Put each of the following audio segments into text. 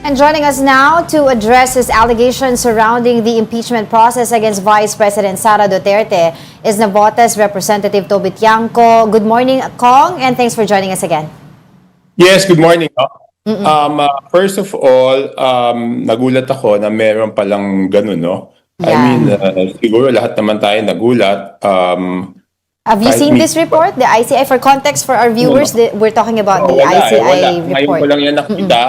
And joining us now to address his allegations surrounding the impeachment process against Vice President Sara Duterte is Navotas Representative Toby Tiangco. Good morning, Kong, and thanks for joining us again. Yes, good morning. First of all, nagulat ako na meron palang ganun, no? I Yeah. mean, siguro lahat naman tayo nagulat. Have you Kahit seen this report, the ICI? For context for our viewers, we're talking about the ICI wala. Ngayon report. ko lang yan nakita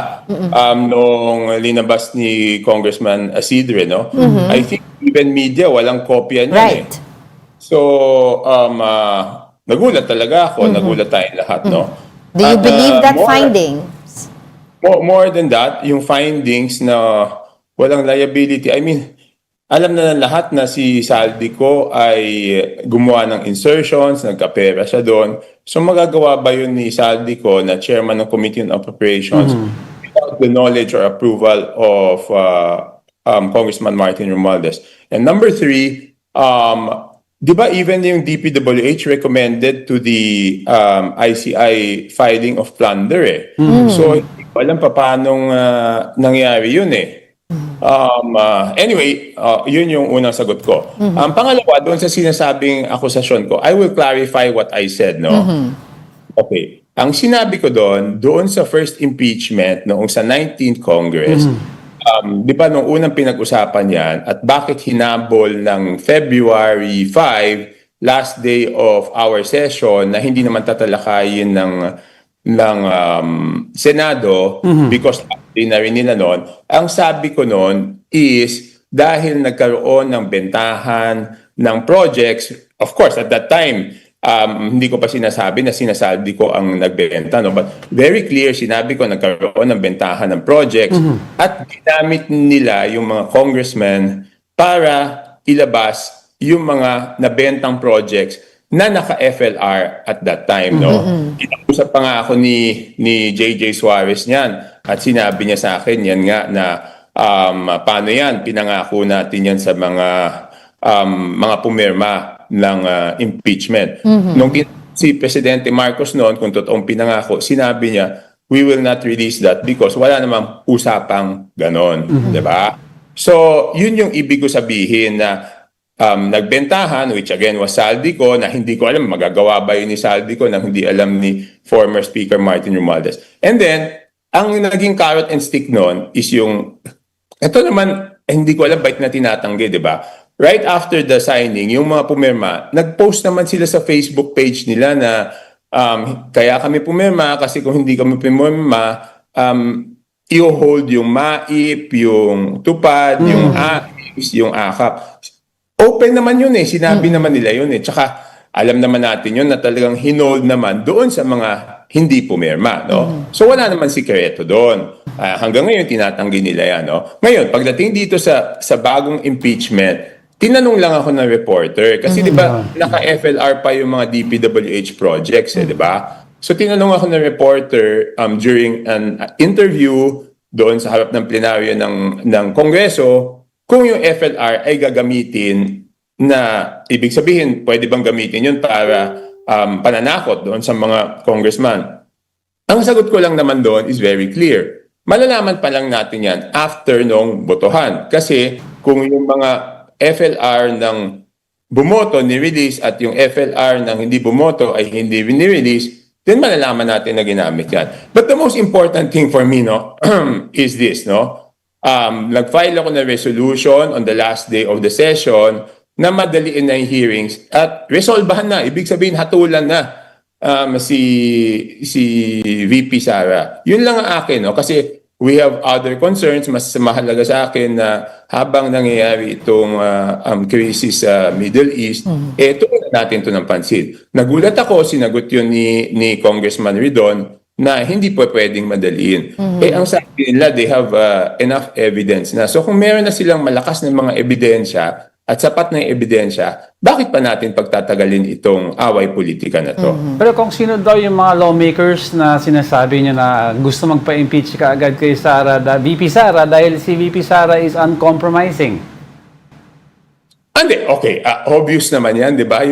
noong linabas ni Congressman Asidre, no? I think even media, walang kopya niyan Right. So, nagulat talaga ako, nagulat tayong lahat, no? Do you believe that more- findings? More than that, yung findings na walang liability. I mean, alam na ng lahat na si Saldico ay gumawa ng insertions, nagkapera siya doon. So magagawa ba yun ni Saldico na chairman ng Committee on Appropriations without the knowledge or approval of Congressman Martin Romualdez? And number three, di ba even yung DPWH recommended to the ICI filing of plunder eh. So hindi ko alam pa paano nangyari yun eh. Anyway, yun yung unang sagot ko. Pangalawa, doon sa sinasabing akusasyon ko, I will clarify what I said, no? Okay. Ang sinabi ko doon sa first impeachment noong sa 19th Congress, di ba nung unang pinag-usapan yan at bakit hinabol ng February 5, last day of our session na hindi naman tatalakayin ng Senado because di na rin nila noon. Ang sabi ko noon is dahil nagkaroon ng bentahan ng projects, of course, at that time, hindi ko pa sinasabi na sinasabi ko ang nagbenta. No? But very clear, sinabi ko nagkaroon ng bentahan ng projects at ginamit nila yung mga congressmen para ilabas yung mga nabentang projects na naka-FLR at that time, no? Kinausap pa nga ako ni JJ Suarez niyan at sinabi niya sa akin yan nga na paano yan, pinangako natin yan sa mga pumirma ng impeachment. Nung si Presidente Marcos noon, kung totoong pinangako, sinabi niya, we will not release that because wala namang usapang ganon, di ba? So, yun yung ibig ko sabihin na nagbentahan, which again was Saldico, na hindi ko alam magagawa ba yun ni Saldico na hindi alam ni former Speaker Martin Romualdez. And then, ang naging carrot and stick noon is yung, ito naman, hindi ko alam bakit na tinatanggi, di ba? Right after the signing, yung mga pumirma, nag-post naman sila sa Facebook page nila na kaya kami pumirma kasi kung hindi kami pumirma, i-hold yung MAIP, yung TUPAD, yung AIS, yung AKAP. Open naman yun eh. Sinabi naman nila yun eh. Tsaka alam naman natin yun na talagang hinold naman doon sa mga hindi pumirma. No? So wala naman sikreto doon. Hanggang ngayon tinatanggi nila yan. No? Ngayon, pagdating dito sa bagong impeachment, tinanong lang ako ng reporter. Kasi di ba naka-FLR pa yung mga DPWH projects eh, di ba? So tinanong ako ng reporter during an interview doon sa harap ng plenaryo ng Kongreso kung yung FLR ay gagamitin na, ibig sabihin, pwede bang gamitin yun para pananakot doon sa mga congressman. Ang sagot ko lang naman doon is very clear. Malalaman pa lang natin yan after nung botohan. Kasi kung yung mga FLR ng bumoto ni-release at yung FLR ng hindi bumoto ay hindi ni-release, then malalaman natin na ginamit yan. But the most important thing for me, no, is this, no? Nag-file ako ng resolution on the last day of the session na madaliin na yung hearings at resolbahan na. Ibig sabihin, hatulan na si VP Sara. Yun lang ang akin, no? Kasi we have other concerns. Mas mahalaga sa akin na habang nangyayari itong crisis sa Middle East, tuloy natin ito ng pansin. Nagulat ako, sinagot yun ni Congressman Ridon, na hindi po pwedeng madaliin. Ang sabi nila, they have enough evidence na. So kung meron na silang malakas na mga ebidensya at sapat na ebidensya, bakit pa natin pagtatagalin itong away politika na to? Pero kung sino daw yung mga lawmakers na sinasabi niya na gusto magpa-impeach ka agad kay Sara, VP Sara, dahil si VP Sara is uncompromising? Hindi, okay. Obvious naman yan, di ba?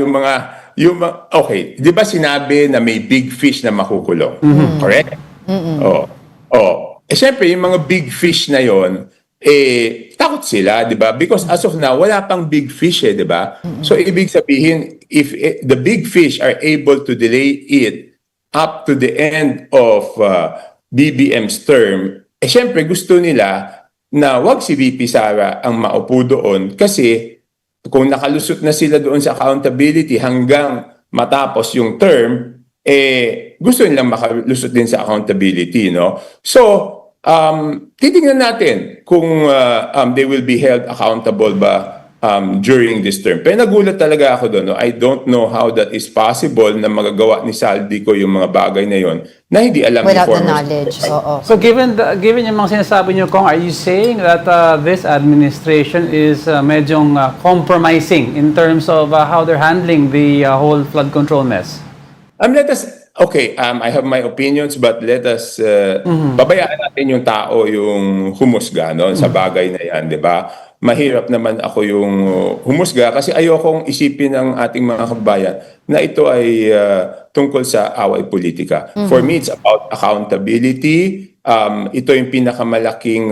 Okay, di ba sinabi na may big fish na makukulong? Correct? syempre, yung mga big fish na yon, takot sila, di ba? Because as of now, wala pang big fish di ba? So, ibig sabihin, if the big fish are able to delay it up to the end of BBM's term, syempre, gusto nila na wag si VP Sara ang maupo doon kasi kung nakalusot na sila doon sa accountability hanggang matapos yung term, gusto nilang makalusot din sa accountability, no? So, titingnan natin kung they will be held accountable ba during this term. Pero nagulat talaga ako doon, no? I don't know how that is possible na magagawa ni Saldico yung mga bagay na yon na hindi alam Without ni the former knowledge. Oo. So given yung mga sinasabi niyo, Kong, are you saying that this administration is medyong compromising in terms of how they're handling the whole flood control mess? I have my opinions, but let us, babayaan natin yung tao yung humusga no, sa bagay na yan, di ba? Mahirap naman ako yung humusga kasi ayokong isipin ng ating mga kabayan na ito ay tungkol sa away politika. For me, it's about accountability. Ito yung pinakamalaking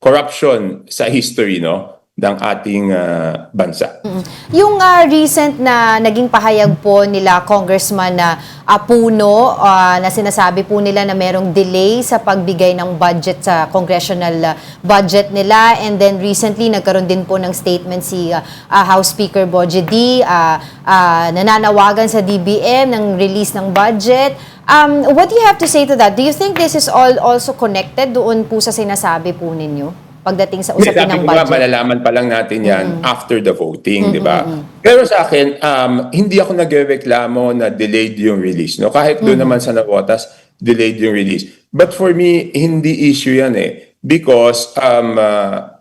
corruption sa history, no, ng ating bansa. Yung recent na naging pahayag po nila Congressman na Puno, na sinasabi po nila na merong delay sa pagbigay ng budget sa congressional budget nila, and then recently nagkaroon din po ng statement si House Speaker Bogie D, nananawagan sa DBM ng release ng budget. What do you have to say to that? Do you think this is all also connected doon po sa sinasabi po ninyo pagdating sa usapin ng budget? Malalaman pa lang natin yan after the voting, di ba? Pero sa akin, hindi ako nagrereklamo na delayed yung release. No? Kahit doon naman sa Navotas, delayed yung release. But for me, hindi issue yan Because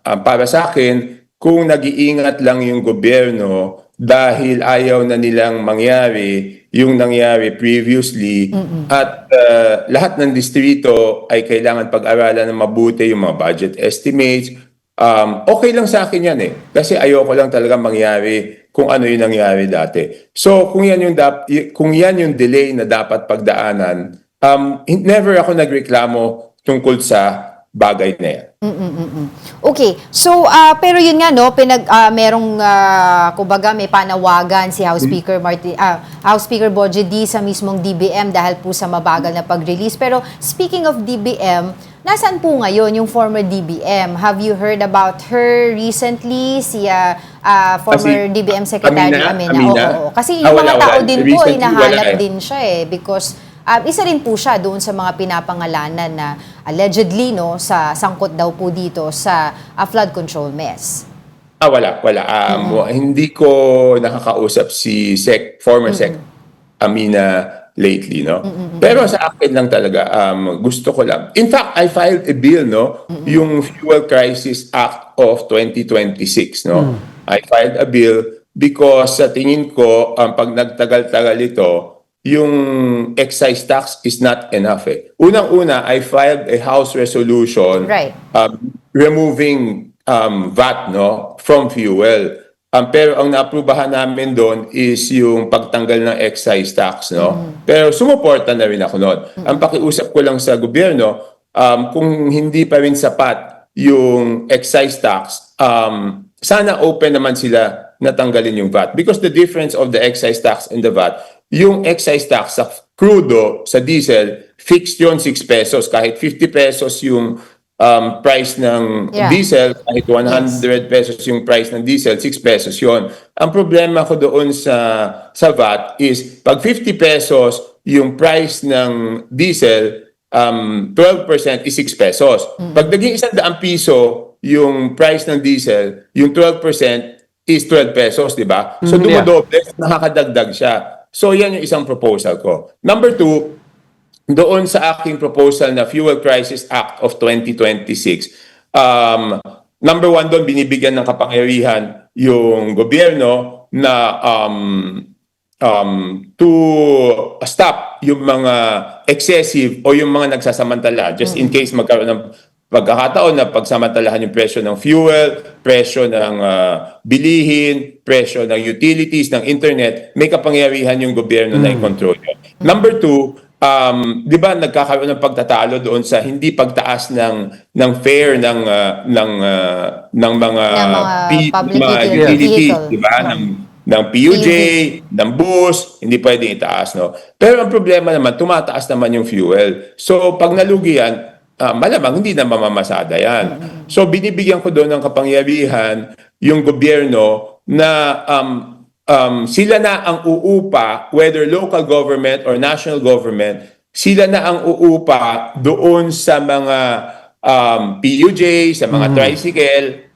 para sa akin, kung nag-iingat lang yung gobyerno dahil ayaw na nilang mangyari yung nangyari previously at lahat ng distrito ay kailangan pag-aralan ng mabuti yung mga budget estimates, okay lang sa akin yan Kasi ayoko lang talaga mangyari kung ano yung nangyari dati. So kung yan yung delay na dapat pagdaanan, never ako nagreklamo tungkol sa bagay na yan. Okay. So, pero yun nga, no, merong, kumbaga, may panawagan si House Speaker House Speaker Bogie D sa mismong DBM dahil po sa mabagal na pag-release. Pero, speaking of DBM, nasaan po ngayon yung former DBM? Have you heard about her recently? Si former DBM Secretary Amina? Oo. Kasi yung mga tao din po, hinahanap din siya because isa rin po siya doon sa mga pinapangalanan na allegedly sa sangkot daw po dito sa flood control mess. Wala. Hindi ko nakakausap si former Sec Amina lately, no? Pero sa akin lang talaga, gusto ko lang. In fact, I filed a bill, no? Yung Fuel Crisis Act of 2026, no? I filed a bill because sa tingin ko, pag nagtagal-tagal ito, yung excise tax is not enough Unang-una, I filed a House resolution removing VAT from fuel. Pero ang naaprubahan namin doon is yung pagtanggal ng excise tax. Pero sumuporta na rin ako noon. Ang pakiusap ko lang sa gobyerno, kung hindi pa rin sapat yung excise tax, sana open naman sila na tanggalin yung VAT. Because the difference of the excise tax and the VAT, yung excise tax sa crudo, sa diesel, fixed yon 6 pesos. Kahit 50 pesos yung price ng diesel, kahit 100 pesos yung price ng diesel, 6 pesos yon. Ang problema ko doon sa VAT is, pag 50 pesos yung price ng diesel, 12% is 6 pesos. Pag naging 100 piso yung price ng diesel, yung 12% is 12 pesos, di ba? So dumodoble, nakakadagdag siya. So yan yung isang proposal ko. Number 2, doon sa aking proposal na Fuel Crisis Act of 2026, number 1 doon, binibigyan ng kapangyarihan yung gobyerno na to stop yung mga excessive o yung mga nagsasamantala just in case magkaroon ng pagkakataon na pagsamantalahan yung presyo ng fuel, presyo ng bilihin, presyo ng utilities, ng internet, may kapangyarihan yung gobyerno na i-control yun. Number 2, 'di ba nagkakaroon ng pagtatalo doon sa hindi pagtaas ng fare ng mga Ng mga public mga utility utilities, vehicle. 'di ba? Ng PUJ, ng bus, hindi pwedeng itaas, no? Pero ang problema naman, tumataas naman yung fuel. So, pag nalugi yan, malamang hindi na mamamasada yan. So, binibigyan ko doon ng kapangyarihan yung gobyerno na sila na ang uupa, whether local government or national government, sila na ang uupa doon sa mga PUJ, sa mga tricycle,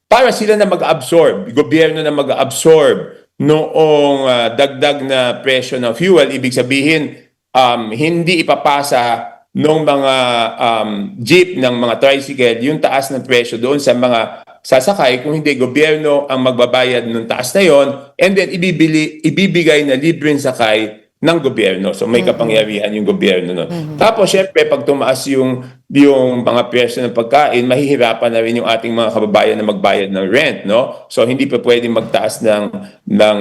para sila na mag-absorb, gobyerno na mag-absorb noong dagdag na presyo ng fuel. Ibig sabihin, hindi ipapasa ng mga jeep, ng mga tricycle, yung taas ng presyo doon sa mga sasakay, kung hindi gobyerno ang magbabayad ng taas na yon, and then ibibigay na libreng sakay ng gobyerno. So may kapangyarihan yung gobyerno nun. Tapos syempre pag tumaas yung mga presyo ng pagkain, mahihirapan na rin yung ating mga kababayan na magbayad ng rent, no? So hindi pa pwedeng magtaas ng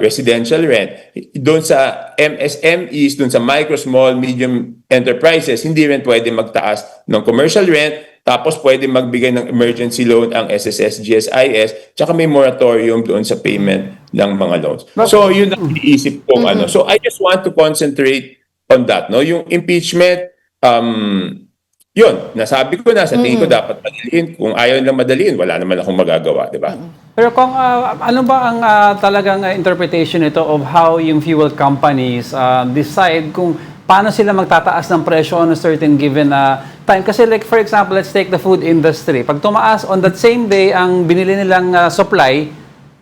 residential rent. Doon sa MSMEs, doon sa micro, small, medium enterprises, hindi rin pwedeng magtaas ng commercial rent. Tapos pwede magbigay ng emergency loan ang SSS, GSIS, tsaka may moratorium doon sa payment ng mga loans. So yun ang iniisip kong ano. So I just want to concentrate on that, no? Yung impeachment, yun, nasabi ko na, sa tingin ko dapat madaliin. Kung ayaw nilang madaliin, wala naman akong magagawa, di ba? Pero kung ano ba ang talagang interpretation nito of how yung fuel companies decide kung paano sila magtataas ng presyo on a certain given time? Kasi like for example, let's take the food industry. Pag tumaas on that same day ang binili nilang supply,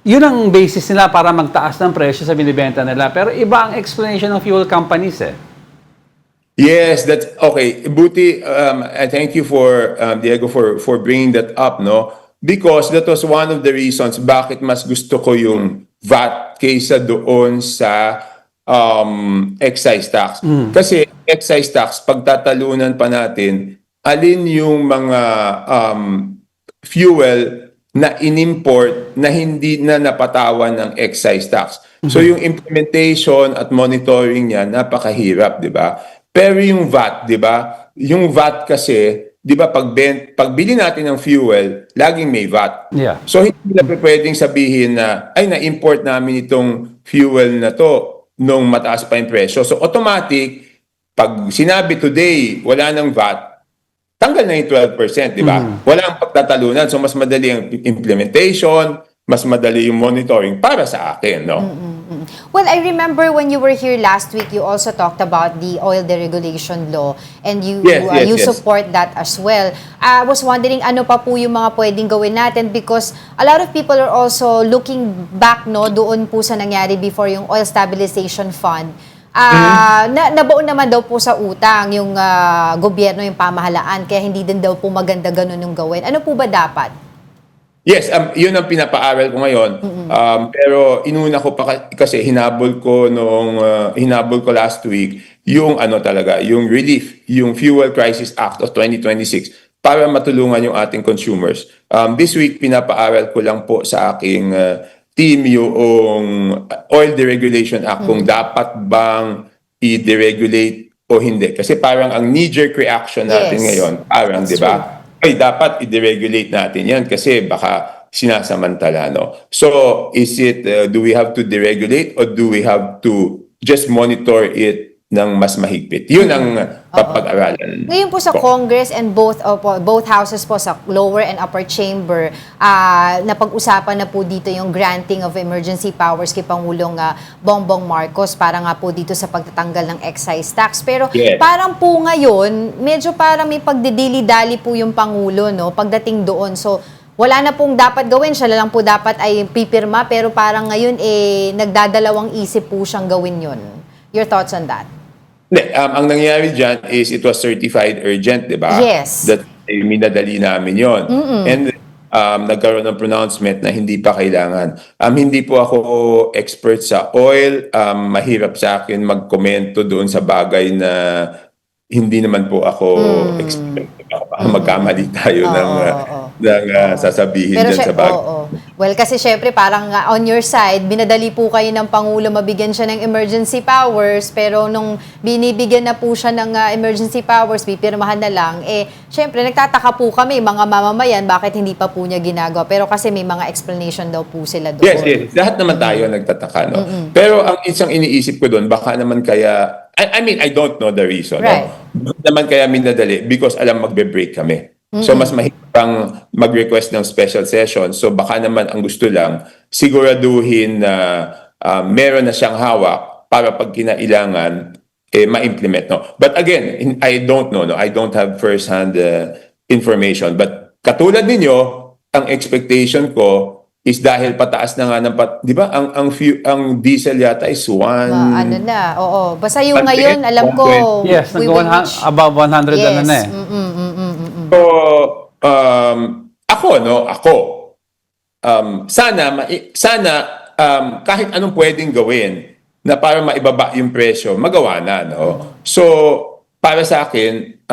yun ang basis nila para magtaas ng presyo sa binibenta nila. Pero iba ang explanation ng fuel companies eh. Yes, that's okay. Buti, I thank you for Diego for bringing that up, no? Because that was one of the reasons bakit mas gusto ko yung VAT kaysa doon sa excise tax. Kasi excise tax, pagtatalunan pa natin, alin yung mga fuel na inimport na hindi na napatawan ng excise tax. So yung implementation at monitoring niya napakahirap, 'di ba? Pero yung VAT, 'di ba? Yung VAT kasi, 'di ba, pagbili natin ng fuel, laging may VAT. Yeah. So hindi na pwedeng sabihin na ay na-import namin itong fuel na to nung mataas pa yung presyo. So automatic, pag sinabi today, wala nang VAT, tanggal na yung 12%, di ba? Walang pagtatalunan. So mas madali ang implementation, mas madali yung monitoring para sa akin, no? Well, I remember when you were here last week, you also talked about the oil deregulation law and you Yes. support that as well. I was wondering ano pa po yung mga pwedeng gawin natin because a lot of people are also looking back doon po sa nangyari before yung Oil Stabilization Fund. Nabaon naman daw po sa utang yung gobyerno, yung pamahalaan, kaya hindi din daw po maganda ganun yung gawin. Ano po ba dapat? Yes, yun ang pinapaaral ko ngayon. Pero inuna ko pa kasi hinabol ko last week yung yung relief, yung Fuel Crisis Act of 2026 para matulungan yung ating consumers. This week pinapaaral ko lang po sa aking team yung Oil Deregulation Act kung dapat bang i-deregulate o hindi. Kasi parang ang knee-jerk reaction natin ngayon, parang, di ba? Ay, dapat i-deregulate natin yan kasi baka sinasamantala, no? So, do we have to deregulate or do we have to just monitor it ng mas mahigpit? Yun ang papag-aralan. Ngayon po sa Congress and both houses po sa lower and upper chamber, napag-usapan na po dito yung granting of emergency powers kay Pangulong Bongbong Marcos para nga po dito sa pagtatanggal ng excise tax. Pero parang po ngayon, medyo parang may pagdidili-dali po yung Pangulo, no, pagdating doon. So, wala na pong dapat gawin, siya lang po dapat ay pipirma, pero parang ngayon nagdadalawang isip po siyang gawin yun. Your thoughts on that? Ang nangyari dyan is it was certified urgent, di ba? Yes. That minadali namin yon. And nagkaroon ng pronouncement na hindi pa kailangan. Hindi po ako expert sa oil. Mahirap sa akin magkomento doon sa bagay na hindi naman po ako expert. Magkamali tayo ng sasabihin dyan sa bagay. Well, kasi syempre parang on your side, binadali po kayo ng Pangulo, mabigyan siya ng emergency powers, pero nung binibigyan na po siya ng emergency powers, pipirmahan na lang, syempre nagtataka po kami, mga mamamayan, bakit hindi pa po niya ginagawa. Pero kasi may mga explanation daw po sila doon. Yes. Lahat naman tayo nagtataka, no? Pero ang isang iniisip ko doon, baka naman kaya, I mean, I don't know the reason. Right. No? Bakit naman kaya minadali? Because alam magbe-break kami. So mas mahirap kang mag-request ng special session. So baka naman ang gusto lang, siguraduhin na meron na siyang hawak para pag kinailangan, ma-implement. No? But again, I don't know. No? I don't have first-hand information. But katulad ninyo, ang expectation ko is dahil pataas na nga ng di ba ang diesel yata is Ano na, oo. Basta yung 110, ngayon, alam ko, 120. Yes, we will reach. above 100 Yes. na eh. So, ako, sana kahit anong pwedeng gawin na para maibaba yung presyo, magawa na, no? So, para sa akin,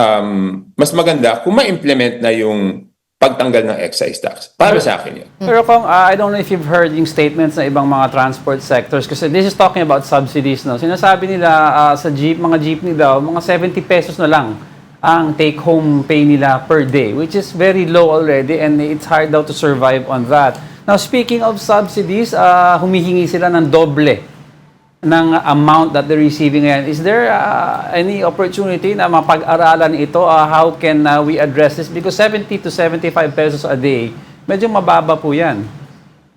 mas maganda kung ma-implement na yung pagtanggal ng excise tax. Para sa akin yun. Pero kung, I don't know if you've heard yung statements ng ibang mga transport sectors kasi this is talking about subsidies, no? Sinasabi nila sa mga jeepney daw, mga 70 pesos na lang ang take-home pay nila per day, which is very low already and it's hard daw to survive on that. Now, speaking of subsidies, humihingi sila ng doble ng amount that they're receiving ngayon. Is there any opportunity na mapag-aralan ito? How can we address this? Because 70 to 75 pesos a day, medyo mababa po yan.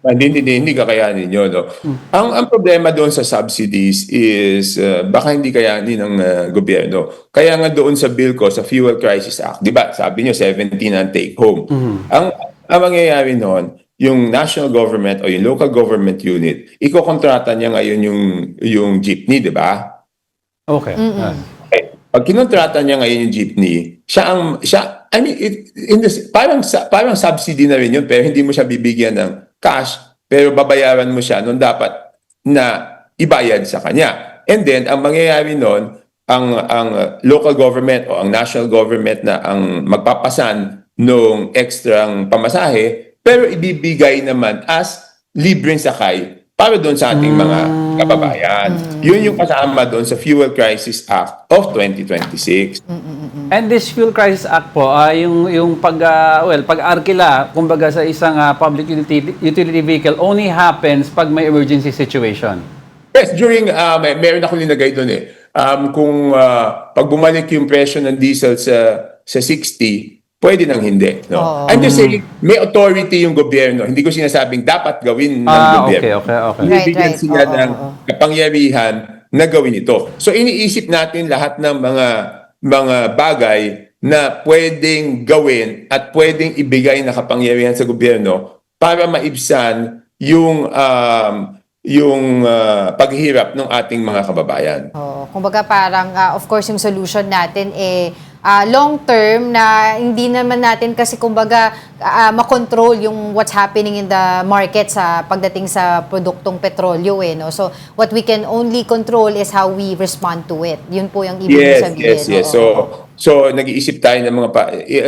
Hindi kakayanin yun. No? Ang problema doon sa subsidies is baka hindi kayanin ng gobyerno. Kaya nga doon sa bill ko, sa Fuel Crisis Act, di ba, sabi nyo 17 ang take home. Ang mangyayari noon, yung national government o yung local government unit, ikokontrata niya ngayon yung jeepney, di ba? Okay. Okay. Pag kinontrata niya ngayon yung jeepney, I mean, parang subsidy na rin yun, pero hindi mo siya bibigyan ng cash, pero babayaran mo siya nung dapat na ibayad sa kanya. And then, ang mangyayari nun, ang local government o ang national government na ang magpapasan nung ekstrang pamasahe, pero ibibigay naman as libreng sakay para doon sa ating mga kababayan. Yun yung kasama doon sa Fuel Crisis Act of 2026. And this Fuel Crisis Act po, yung pag-arkila, kumbaga sa isang public utility vehicle only happens pag may emergency situation. Yes, meron ako linagay doon eh. Kung pag bumalik yung presyo ng diesel sa 60, pwede nang hindi. No? I'm just saying, may authority yung gobyerno. Hindi ko sinasabing dapat gawin ng gobyerno. Okay. Bibigyan Right. sila ng kapangyarihan na gawin ito. So iniisip natin lahat ng mga bagay na pwedeng gawin at pwedeng ibigay na kapangyarihan sa gobyerno para maibsan yung paghihirap ng ating mga kababayan. Kumbaga parang, of course, yung solution natin long term na hindi naman natin kasi kumbaga makontrol yung what's happening in the market sa pagdating sa produktong petrolyo no? So what we can only control is how we respond to it. Yun po yung ibig sabihin. Yes. So nag-iisip tayo ng mga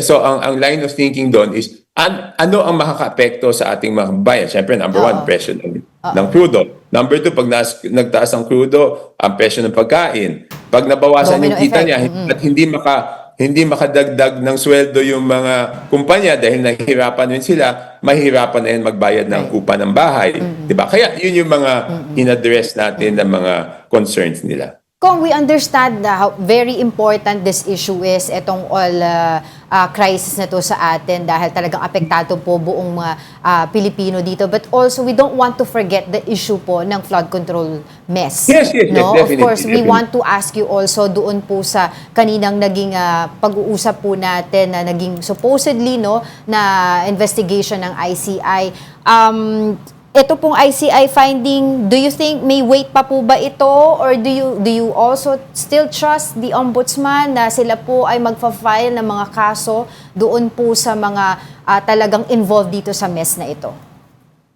so ang line of thinking doon is ano ang makakaapekto sa ating mga bayan? Siyempre, number one, presyo ng crudo. Number two, pag nagtaas ang crudo, ang presyo ng pagkain. Pag nabawasan Domino yung kita effect. niya, at hindi makadagdag ng sweldo yung mga kumpanya dahil nahihirapan rin sila, mahihirapan na yan magbayad ng upa ng bahay. Diba? Kaya yun yung mga in-address natin ng mga concerns nila. Kung we understand how very important this issue is, itong all crisis na to sa atin dahil talagang apektado po buong mga Pilipino dito. But also, we don't want to forget the issue po ng flood control mess. Yes, no? definitely. Of course, we want to ask you also doon po sa kaninang naging pag-uusap po natin na naging supposedly na investigation ng ICI. Ito pong ICI finding, do you think may weight pa po ba ito or do you also still trust the ombudsman na sila po ay magfa-file ng mga kaso doon po sa mga talagang involved dito sa mess na ito?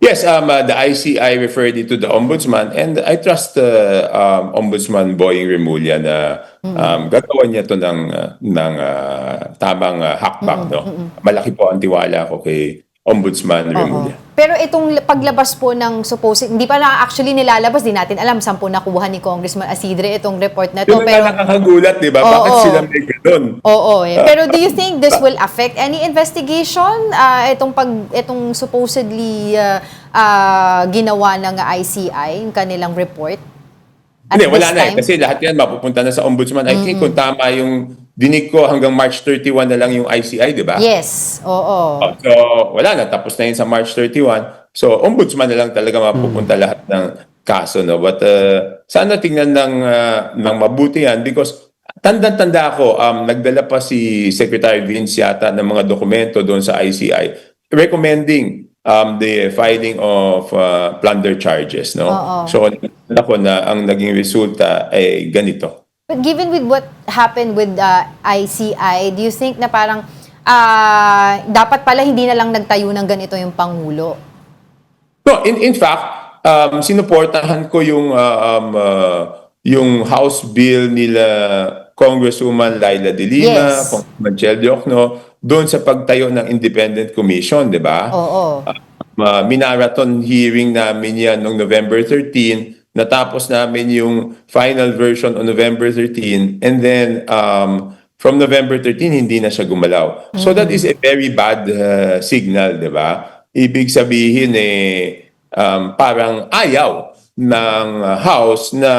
Yes, the ICI referred it to the ombudsman and I trust Ombudsman Boying Remulla na gagawa niya to ng tamang hakbang. No? Malaki po ang tiwala ko kay Ombudsman Oo. Remulla. Pero itong paglabas po ng supposed, hindi pa na actually nilalabas, di natin alam saan po nakuha ni Congressman Asidre itong report na to. Yun Pero, ang nakakagulat, di ba? Oo. Bakit sila may ganun? oo eh. Pero do you think this will affect any investigation? Itong supposedly ginawa ng ICI, yung kanilang report? At Hindi, wala this na eh. time? Kasi lahat yan mapupunta na sa Ombudsman. I think kung tama yung dinig ko, hanggang March 31 na lang yung ICI, di ba? Yes, oo. So, wala na. Tapos na yun sa March 31. So, Ombudsman na lang talaga mapupunta lahat ng kaso. No? But sana tingnan ng mabuti yan because tanda-tanda ako, nagdala pa si Secretary Vince yata ng mga dokumento doon sa ICI recommending the filing of plunder charges. No? Oo. So, ako na ang naging resulta ay ganito. But given with what happened with ICI, do you think na parang dapat pala hindi na lang nagtayo ng ganito yung Pangulo? No, in fact, sinuportahan ko yung House bill nila Congresswoman Laila De Lima, Yes. Congressman Chel Diokno, doon sa pagtayo ng independent commission, di ba? Oo. Minarathon hearing namin yan noong November 13, natapos namin yung final version on November 13, and then from November 13, hindi na siya gumalaw. So that is a very bad signal, di ba? Ibig sabihin parang ayaw ng House na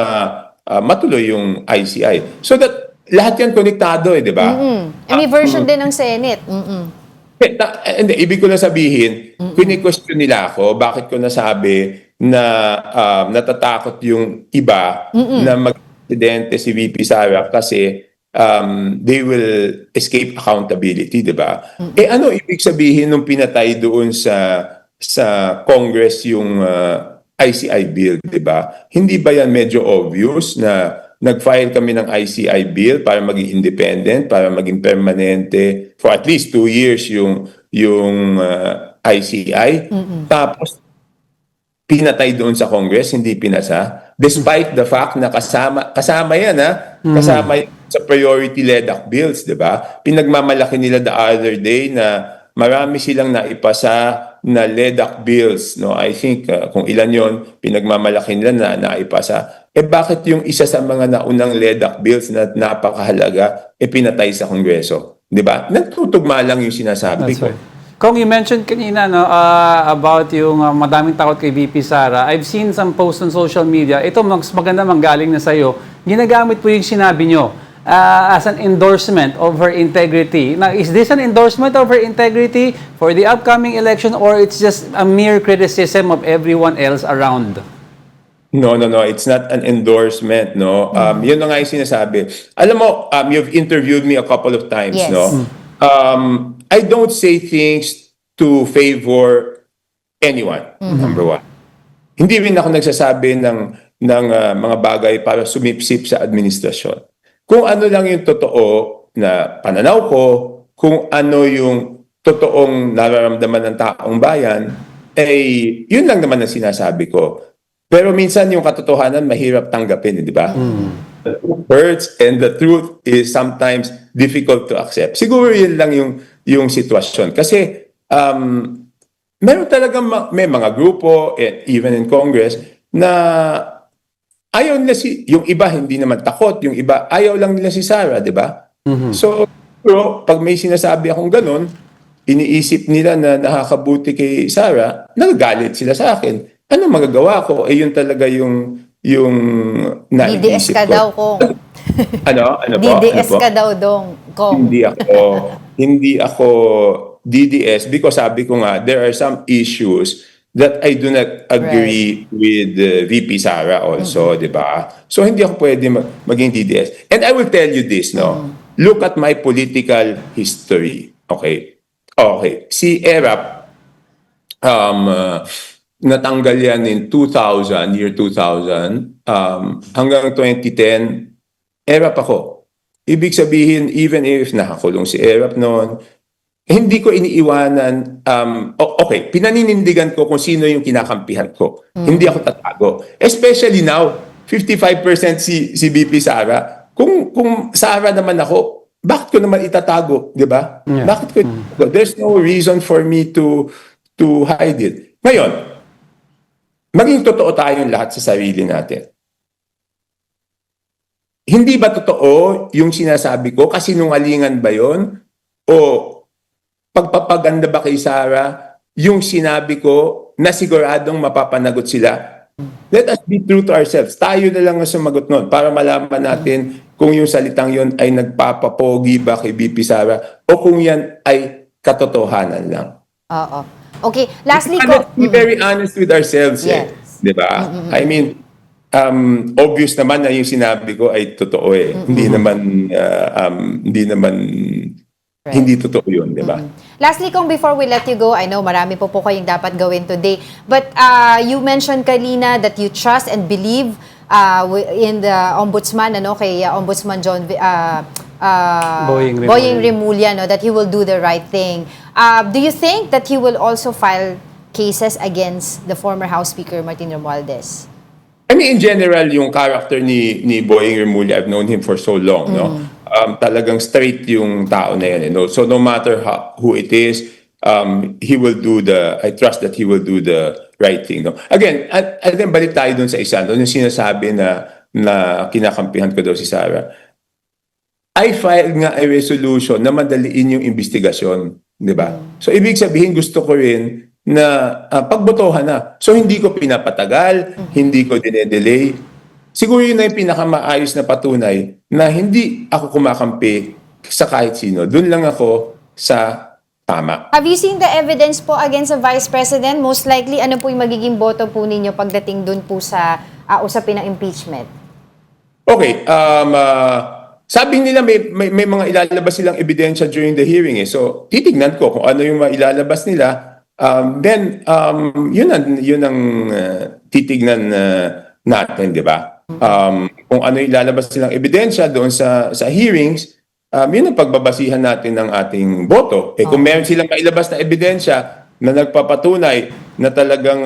matuloy yung ICI. So that lahat yan konektado di ba? May version din ng Senate. Hindi, ibig ko na sabihin, kini-question nila ako, bakit ko nasabi na natatakot yung iba na mag-presidente si VP Sara kasi they will escape accountability, di ba? Ano ibig sabihin nung pinatay doon sa Congress yung ICI bill, di ba? Hindi ba yan medyo obvious na nag-file kami ng ICI bill para maging independent, para maging permanente for at least 2 years yung ICI. Tapos pinatay doon sa Congress, hindi pinasa. Despite the fact na kasama yan kasama yan sa priority LEDAC bills, di ba? Pinagmamalaki nila the other day na marami silang naipasa na LEDAC bills, no? I think kung ilan yon pinagmamalaki nila na naipasa. Bakit yung isa sa mga naunang LEDAC bills na napakahalaga pinatay sa Kongreso? 'Di ba? Nagtutugma lang yung sinasabi That's ko. right. Kung you mentioned kanina about yung madaming takot kay VP Sara, I've seen some posts on social media. Ito mas maganda manggaling na sa'yo. Ginagamit po yung sinabi nyo as an endorsement of her integrity. Now, is this an endorsement of her integrity for the upcoming election or it's just a mere criticism of everyone else around? No. It's not an endorsement, no. Yun na nga yung sinasabi. Alam mo, you've interviewed me a couple of times, Yes. no. I don't say things to favor anyone, number one. Hindi rin ako nagsasabi ng mga bagay para sumipsip sa administrasyon. Kung ano lang yung totoo na pananaw ko, kung ano yung totoong nararamdaman ng taong bayan, yun lang naman ang sinasabi ko. Pero minsan yung katotohanan mahirap tanggapin, di ba? The truth hurts and the truth is sometimes difficult to accept. Siguro yun lang yung sitwasyon. Kasi meron talagang may mga grupo, even in Congress, na ayaw nila yung iba hindi naman takot, yung iba ayaw lang nila si Sara, di ba? So, pero pag may sinasabi akong ganun, iniisip nila na nakakabuti kay Sara, nagagalit sila sa akin. Ano magagawa ko? Yun talaga yung DDS naiisip ka ko. daw, Kong. Ano po? DDS Ano po? ka daw, Kong. Hindi ako DDS because sabi ko nga, there are some issues that I do not agree with VP Sara also, di ba? So hindi ako pwede maging DDS. And I will tell you this, no? Look at my political history. Okay. Si Erap, natanggal yan in year 2000, hanggang 2010, Erap ako. Ibig sabihin, even if nakakulong si Erap noon, hindi ko iniiwanan, pinaninindigan ko kung sino yung kinakampihan ko. Hindi ako tatago. Especially now, 55% si BP Sara. Kung Sara naman ako, bakit ko naman itatago, di ba? Yeah. Bakit ko itatago? There's no reason for me to to hide it. Ngayon, maging totoo tayong lahat sa sarili natin. Hindi ba totoo yung sinasabi ko? Kasinungalingan ba yon? O pagpapaganda ba kay Sarah yung sinabi ko na siguradong mapapanagot sila? Let us be true to ourselves. Tayo na lang ang sumagot nun para malaman natin kung yung salitang yon ay nagpapapogi ba kay BP Sara o kung yan ay katotohanan lang. Oo. Okay, lastly Let's ko. be very honest with ourselves. Yes. Di ba? I mean, obvious naman na yung sinabi ko ay totoo eh. Hindi naman hindi totoo yun, di ba? Lastly, kung before we let you go, I know marami po kayong dapat gawin today. But you mentioned kanina that you trust and believe in the ombudsman, kay Ombudsman John Boying Remulla, that he will do the right thing. Do you think that he will also file cases against the former House Speaker Martin Romualdez? I mean, in general, yung character ni Boying Remulla, I've known him for so long, no? Talagang straight yung tao na yan, no? So no matter who it is, he will do I trust that he will do the right thing, no? Again, balik tayo dun sa isa, no? Yung sinasabi na kinakampihan ko daw si Sarah. I filed nga a resolution na madaliin yung investigasyon, di ba? So ibig sabihin, gusto ko rin na pagbotohan na. So hindi ko pinapatagal, hindi ko dinedelay. Siguro yun na yung pinakamaayos na patunay na hindi ako kumakampi sa kahit sino. Doon lang ako sa tama. Have you seen the evidence po against the Vice President? Most likely, ano po yung magiging boto po ninyo pagdating doon po sa usapin ng impeachment? Okay, sabi nila may mga ilalabas silang ebidensya during the hearing eh. So titignan ko kung ano yung mailalabas nila. Then yun ang titignan natin, di ba? Kung ano ilalabas nilang ebidensya doon sa hearings, yun ang pagbabasihan natin ng ating boto. Kung meron silang mailabas na ebidensya na nagpapatunay na talagang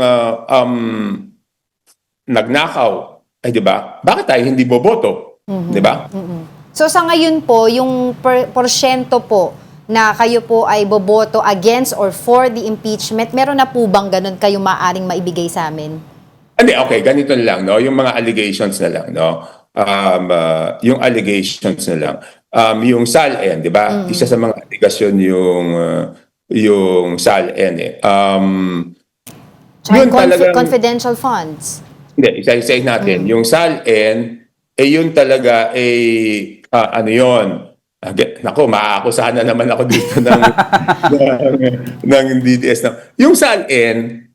nagnakaw, ay di ba? Bakit tayo hindi boboto? Di ba? So sa ngayon po, yung porsyento po na kayo po ay boboto against or for the impeachment, meron na po bang ganun kayo maaring maibigay sa amin? Hindi, okay, ganito na lang, no? Yung mga allegations na lang, no? Yung allegations na lang. Yung SALN, di ba? Isa sa mga allegation yung SALN eh. Yun talagang confidential funds. Hindi, isa-isahin natin. Yung SALN, yun talaga ano yun? Naku, maaakusahan na naman ako dito ng DDS. Yung SALN,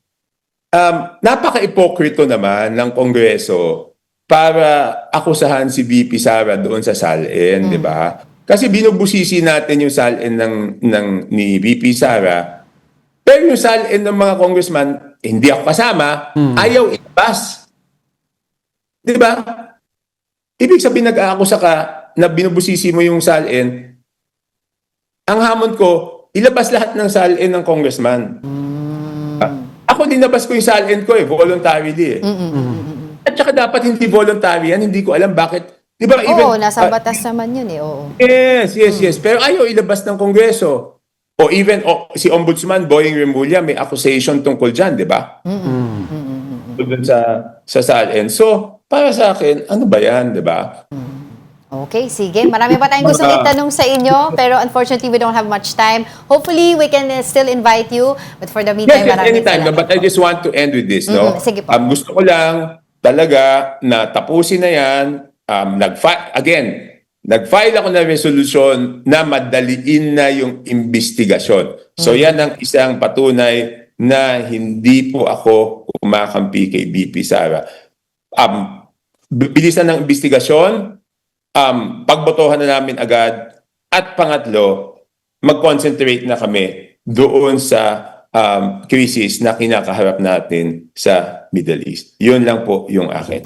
napaka-ipokrito naman ng Kongreso para akusahan si BP Sara doon sa SALN, di ba? Kasi binubusisi natin yung SALN ni BP Sara. Pero yung SALN ng mga congressman, hindi ako kasama, ayaw ilabas. Di ba? Ibig sabihin nag-aakusa ka na binubusisi mo yung SALN, ang hamon ko, ilabas lahat ng SALN ng congressman. Ako dinabas ko yung SALN ko voluntarily eh. At saka dapat hindi voluntary yan, hindi ko alam bakit. Di ba? Oo, nasa batas naman yun eh. Oo. Yes. Pero ayaw ilabas ng Kongreso. O even si Ombudsman Boying Remulla may accusation tungkol dyan, di ba? Doon sa SALN. So, para sa akin, ano ba yan, di ba? Okay, sige. Marami pa tayong gustong itanong sa inyo, pero unfortunately, we don't have much time. Hopefully, we can still invite you. But for the meantime, maraming anytime. salamat. But I just want to end with this, no? Sige po. Gusto ko lang talaga na tapusin na yan. Nag-file ako ng resolution na madaliin na yung investigasyon. So yan ang isang patunay na hindi po ako kumakampi kay BP Sara. Bilisan ng investigasyon, pagbotohan na namin agad, at pangatlo, mag-concentrate na kami doon sa crisis na kinakaharap natin sa Middle East. Yun lang po yung akin.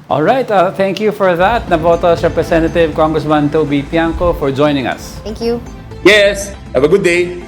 Alright, thank you for that, Navotas Representative Congressman Toby Pianco, for joining us. Thank you. Yes, have a good day.